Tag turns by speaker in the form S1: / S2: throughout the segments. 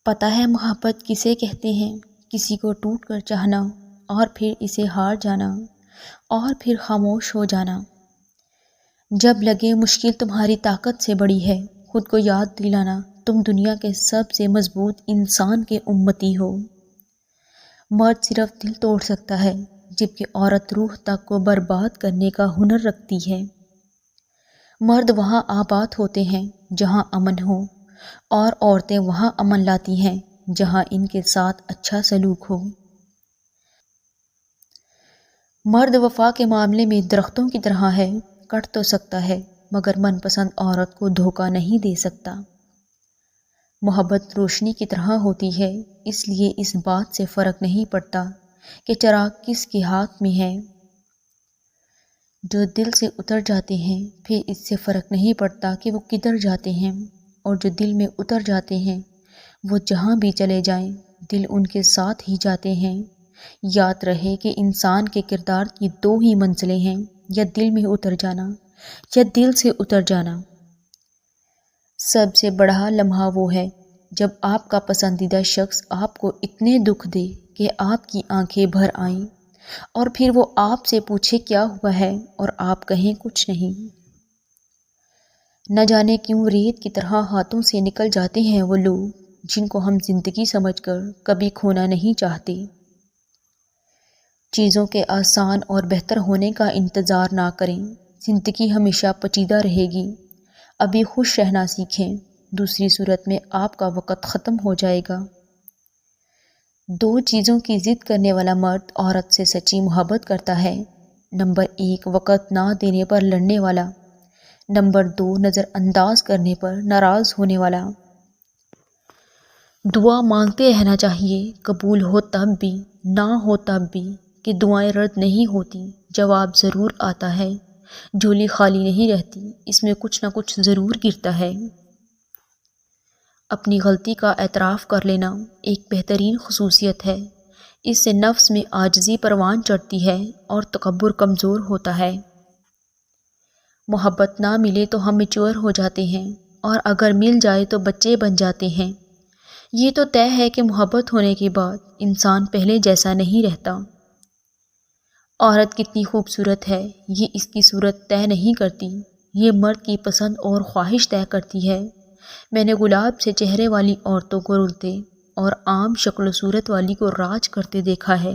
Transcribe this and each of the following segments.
S1: پتہ ہے محبت کسے کہتے ہیں؟ کسی کو ٹوٹ کر چاہنا اور پھر اسے ہار جانا اور پھر خاموش ہو جانا۔ جب لگے مشکل تمہاری طاقت سے بڑی ہے، خود کو یاد دلانا تم دنیا کے سب سے مضبوط انسان کے امتی ہو۔ مرد صرف دل توڑ سکتا ہے، جبکہ عورت روح تک کو برباد کرنے کا ہنر رکھتی ہے۔ مرد وہاں آباد ہوتے ہیں جہاں امن ہو، اور عورتیں وہاں امن لاتی ہیں جہاں ان کے ساتھ اچھا سلوک ہو۔ مرد وفا کے معاملے میں درختوں کی طرح ہے، کٹ تو سکتا ہے مگر من پسند عورت کو دھوکہ نہیں دے سکتا۔ محبت روشنی کی طرح ہوتی ہے، اس لیے اس بات سے فرق نہیں پڑتا کہ چراغ کس کے ہاتھ میں ہے۔ جو دل سے اتر جاتے ہیں پھر اس سے فرق نہیں پڑتا کہ وہ کدھر جاتے ہیں، اور جو دل میں اتر جاتے ہیں وہ جہاں بھی چلے جائیں دل ان کے ساتھ ہی جاتے ہیں۔ یاد رہے کہ انسان کے کردار کی دو ہی منزلیں ہیں، یا دل میں اتر جانا یا دل سے اتر جانا۔ سب سے بڑا لمحہ وہ ہے جب آپ کا پسندیدہ شخص آپ کو اتنے دکھ دے کہ آپ کی آنکھیں بھر آئیں، اور پھر وہ آپ سے پوچھے کیا ہوا ہے اور آپ کہیں کچھ نہیں۔ نہ جانے کیوں ریت کی طرح ہاتھوں سے نکل جاتے ہیں وہ لوگ جن کو ہم زندگی سمجھ کر کبھی کھونا نہیں چاہتے۔ چیزوں کے آسان اور بہتر ہونے کا انتظار نہ کریں، زندگی ہمیشہ پیچیدہ رہے گی۔ ابھی خوش رہنا سیکھیں، دوسری صورت میں آپ کا وقت ختم ہو جائے گا۔ دو چیزوں کی ضد کرنے والا مرد عورت سے سچی محبت کرتا ہے۔ نمبر 1 وقت نہ دینے پر لڑنے والا، نمبر 2 نظر انداز کرنے پر ناراض ہونے والا۔ دعا مانگتے رہنا چاہیے، قبول ہو تب بھی نہ ہو تب بھی، کہ دعائیں رد نہیں ہوتی، جواب ضرور آتا ہے۔ جھولی خالی نہیں رہتی، اس میں کچھ نہ کچھ ضرور گرتا ہے۔ اپنی غلطی کا اعتراف کر لینا ایک بہترین خصوصیت ہے، اس سے نفس میں عاجزی پروان چڑھتی ہے اور تکبر کمزور ہوتا ہے۔ محبت نہ ملے تو ہم میچور ہو جاتے ہیں، اور اگر مل جائے تو بچے بن جاتے ہیں۔ یہ تو طے ہے کہ محبت ہونے کے بعد انسان پہلے جیسا نہیں رہتا۔ عورت کتنی خوبصورت ہے یہ اس کی صورت طے نہیں کرتی، یہ مرد کی پسند اور خواہش طے کرتی ہے۔ میں نے گلاب سے چہرے والی عورتوں کو رلتے اور عام شکل و صورت والی کو راج کرتے دیکھا ہے۔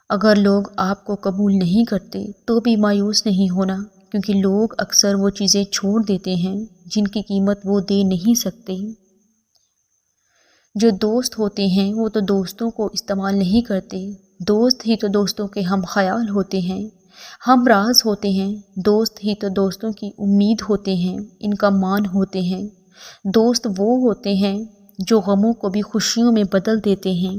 S1: اگر لوگ آپ کو قبول نہیں کرتے تو بھی مایوس نہیں ہونا، کیونکہ لوگ اکثر وہ چیزیں چھوڑ دیتے ہیں جن کی قیمت وہ دے نہیں سکتے۔ جو دوست ہوتے ہیں وہ تو دوستوں کو استعمال نہیں کرتے، دوست ہی تو دوستوں کے ہم خیال ہوتے ہیں، ہم راز ہوتے ہیں۔ دوست ہی تو دوستوں کی امید ہوتے ہیں، ان کا مان ہوتے ہیں۔ دوست وہ ہوتے ہیں جو غموں کو بھی خوشیوں میں بدل دیتے ہیں۔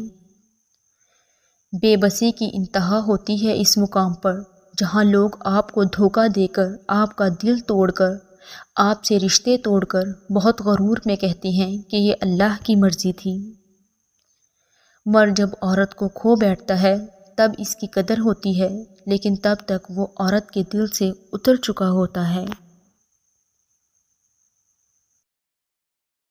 S1: بے بسی کی انتہا ہوتی ہے اس مقام پر جہاں لوگ آپ کو دھوکہ دے کر، آپ کا دل توڑ کر، آپ سے رشتے توڑ کر بہت غرور میں کہتے ہیں کہ یہ اللہ کی مرضی تھی۔ مرد جب عورت کو کھو بیٹھتا ہے تب اس کی قدر ہوتی ہے، لیکن تب تک وہ عورت کے دل سے اتر چکا ہوتا ہے۔